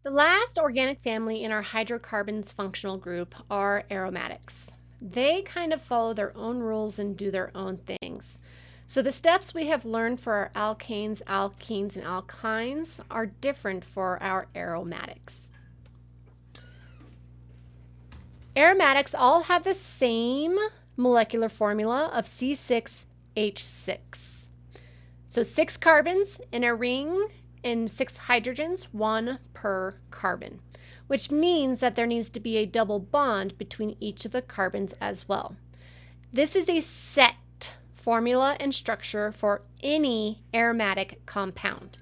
The last organic family in our hydrocarbons functional group are aromatics. They kind of follow their own rules and do their own things. So the steps we have learned for our alkanes, alkenes, and alkynes are different for our aromatics. Aromatics all have the same molecular formula of C6H6. So 6 carbons in a ring and 6 hydrogens, 1 per carbon, which means that there needs to be a double bond between each of the carbons as well. This is a set formula and structure for any aromatic compound.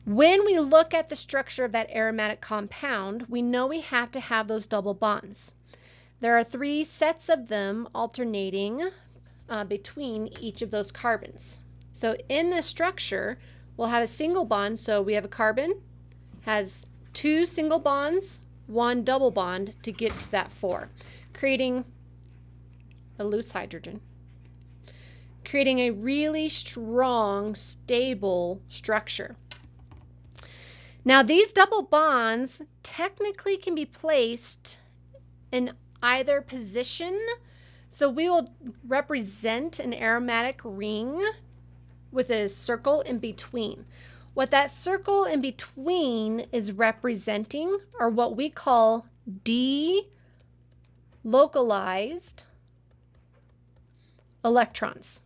When we look at the structure of that aromatic compound, we know we have to have those double bonds. There are 3 sets of them alternating between each of those carbons. So in this structure, we'll have a single bond. So we have a carbon, has 2 single bonds, 1 double bond to get to that 4, creating a loose hydrogen, creating a really strong, stable structure. Now these double bonds technically can be placed in either position. So we will represent an aromatic ring with a circle in between. What that circle in between is representing are what we call delocalized electrons.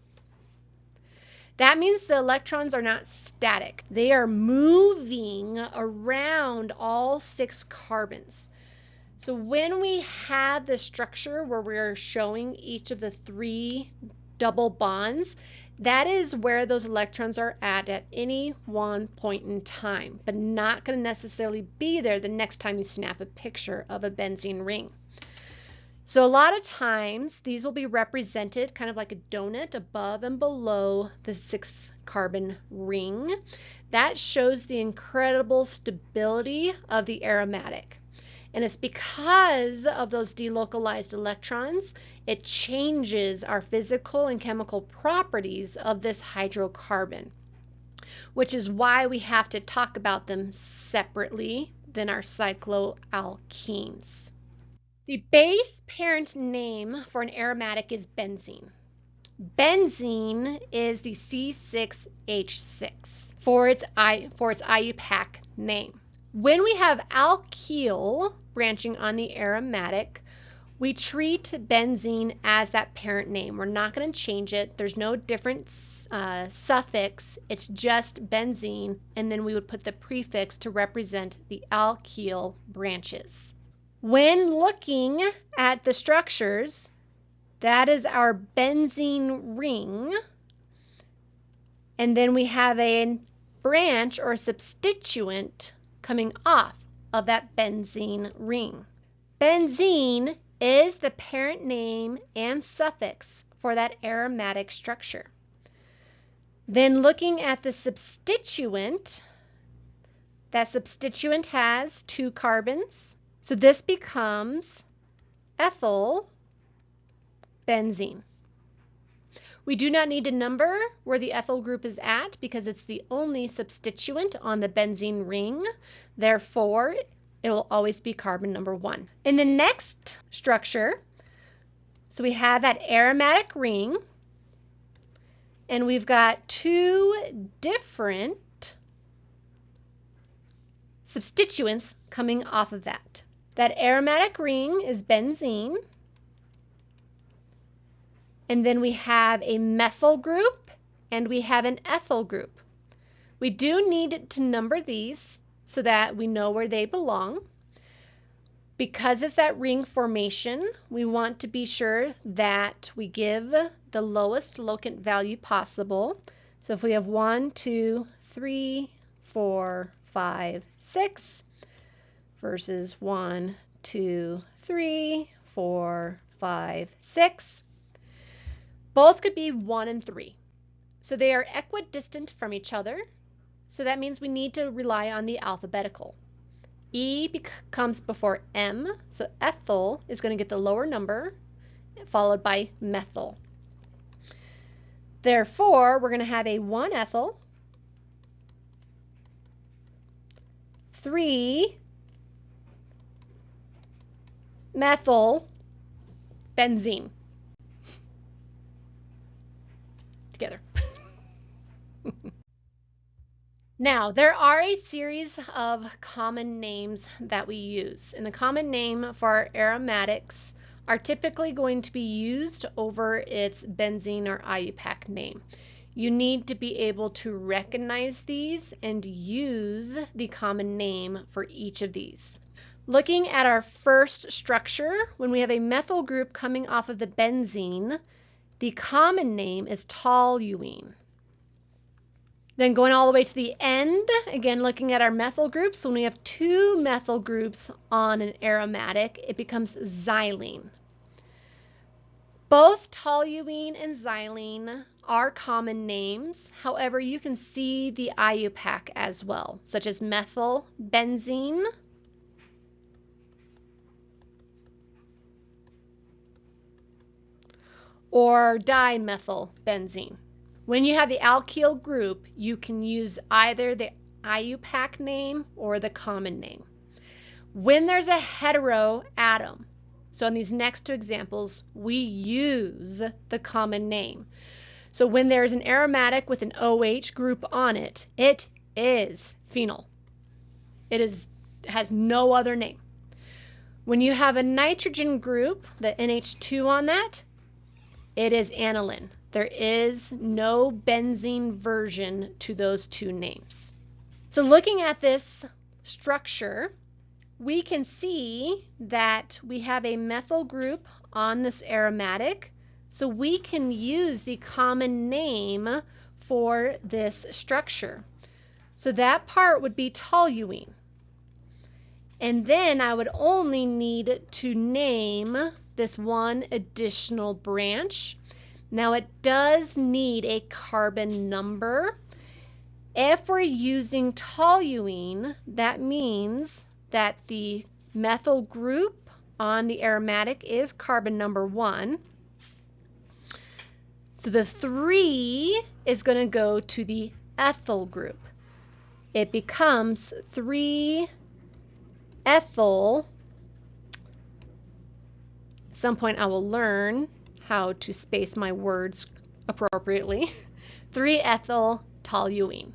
That means the electrons are not static. They are moving around all 6 carbons. So when we have the structure where we're showing each of the 3 double bonds, that is where those electrons are at any one point in time, but not going to necessarily be there the next time you snap a picture of a benzene ring. So a lot of times these will be represented kind of like a donut above and below the 6 carbon ring. That shows the incredible stability of the aromatic. And it's because of those delocalized electrons, it changes our physical and chemical properties of this hydrocarbon, which is why we have to talk about them separately than our cycloalkenes. The base parent name for an aromatic is benzene. Benzene is the C6H6 for its IUPAC name. When we have alkyl branching on the aromatic, we treat benzene as that parent name. We're not going to change it. There's no different suffix. It's just benzene, and then we would put the prefix to represent the alkyl branches. When looking at the structures, that is our benzene ring, and then we have a branch or substituent coming off of that benzene ring. Benzene is the parent name and suffix for that aromatic structure. Then looking at the substituent, that substituent has 2 carbons, so this becomes ethyl benzene. We do not need to number where the ethyl group is at because it's the only substituent on the benzene ring. Therefore, it will always be carbon number 1. In the next structure, so we have that aromatic ring, and we've got 2 different substituents coming off of that. That aromatic ring is benzene. And then we have a methyl group and we have an ethyl group. We do need to number these so that we know where they belong. Because it's that ring formation, we want to be sure that we give the lowest locant value possible. So if we have 1, 2, 3, 4, 5, 6 versus 1, 2, 3, 4, 5, 6, both could be 1 and 3. So they are equidistant from each other. So that means we need to rely on the alphabetical. E comes before M, so ethyl is going to get the lower number, followed by methyl. Therefore, we're going to have a 1 ethyl, 3-methyl benzene together. Now, there are a series of common names that we use, and the common name for our aromatics are typically going to be used over its benzene or IUPAC name. You need to be able to recognize these and use the common name for each of these. Looking at our first structure, when we have a methyl group coming off of the benzene, the common name is toluene. Then going all the way to the end, again looking at our methyl groups, when we have 2 methyl groups on an aromatic, it becomes xylene. Both toluene and xylene are common names. However, you can see the IUPAC as well, such as methyl benzene, or dimethyl benzene. When you have the alkyl group, you can use either the IUPAC name or the common name. When there's a hetero atom, so in these next 2 examples, we use the common name. So when there's an aromatic with an OH group on it, it is phenol. It has no other name. When you have a nitrogen group, the NH2 on that, it is aniline. There is no benzene version to those 2 names. So looking at this structure, we can see that we have a methyl group on this aromatic, so we can use the common name for this structure. So that part would be toluene. And then I would only need to name this one additional branch. Now it does need a carbon number. If we're using toluene, that means that the methyl group on the aromatic is carbon number 1. So the 3 is going to go to the ethyl group. It becomes 3-ethyl. At some point I will learn how to space my words appropriately. 3-ethyl toluene.